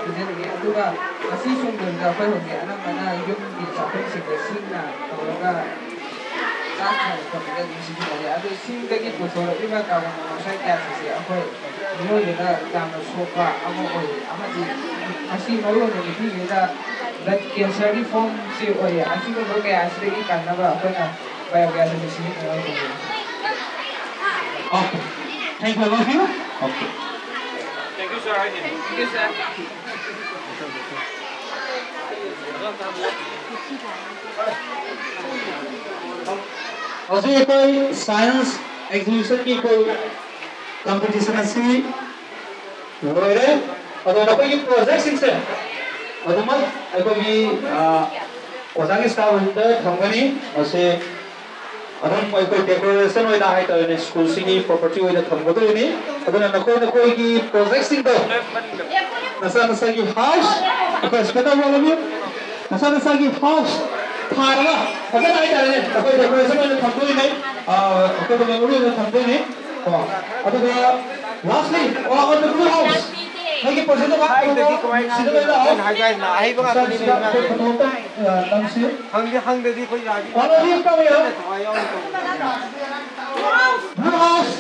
ꯄꯤꯖꯔꯒꯦ ꯑꯗꯨꯒ ꯉꯁꯤ ꯁꯣꯝꯗꯣꯝꯗ ꯑꯩꯈꯣꯏ ꯍꯧꯖꯤꯛ ꯑꯅꯝꯕꯅ ꯌꯨꯝꯒꯤ ꯆꯥꯛꯈꯨꯝꯁꯤꯡꯗ ꯁꯤꯡꯅ ꯇꯧꯔꯒ ꯆꯥꯛ ꯊꯣꯡꯕ ꯈꯣꯠꯄꯗ ꯑꯗꯨꯝ ꯁꯤꯖꯤꯟꯅꯔꯦ ꯑꯗꯨ ꯁꯤꯡꯗꯒꯤ ꯄꯨꯊꯣꯔꯛꯂꯤꯕ ꯀꯥꯔꯕꯣꯟ ꯃꯣꯅꯣꯛꯁꯥꯏꯠ ꯒ꯭ꯌꯥꯁ ꯑꯁꯤ ꯑꯩꯈꯣꯏ ꯃꯤꯑꯣꯏꯕꯗ ꯌꯥꯝꯅ ꯁꯣꯛꯄ ꯑꯃ ꯑꯣꯏ ꯑꯃꯗꯤ ꯃꯁꯤ ꯃꯔꯨꯑꯣꯏꯅ ꯅꯨꯄꯤꯉꯩꯗ ꯕ꯭ꯂꯗ ꯀꯦꯟꯁꯔꯒꯤ ꯐꯣꯔꯝꯁꯤ ꯑꯣꯏꯌꯦ ꯑꯁꯤꯒꯨꯝꯕ ꯀꯌꯥ ꯑꯁꯤꯗꯒꯤ ꯀꯟꯅꯕ ꯑꯩꯈꯣꯏꯅ ꯕꯥꯏꯑꯣꯒ꯭ꯌꯥꯁ ꯑꯁꯤ ꯁꯤꯖꯤꯟꯅꯔꯒ ꯇꯧꯖꯩ. Okay. Thank you, all of you. Okay. Thank you, sir. Thank you, sir. Also, कोई science exhibition की कोई competition ऐसी लोरे और ना कोई project सिंसे और तो मत कोई ओजांग स्टाफ होता है थंगनी ऐसे अदम कोई डेकोरेशन होता है तो इन्हें स्कूल सिंगी प्रॉपर्टी होता है थंगो तो इन्हें अदम ना कोई की प्रोजेक्ट सिंग तो नसा की हाउस कोई स्पेशल वाला भी नसा की हाउस थारवा अगर नहीं जाने कोई डेकोरेशन होता थंगो इन्हें कोई तो मेमोरी होता थंगो इन्हें अदम lastly on the blue house lagi person tu hai tadi kau sini mana hai guys na hai bang aku ni hang tadi kau lagi kalau dia kau ya blue house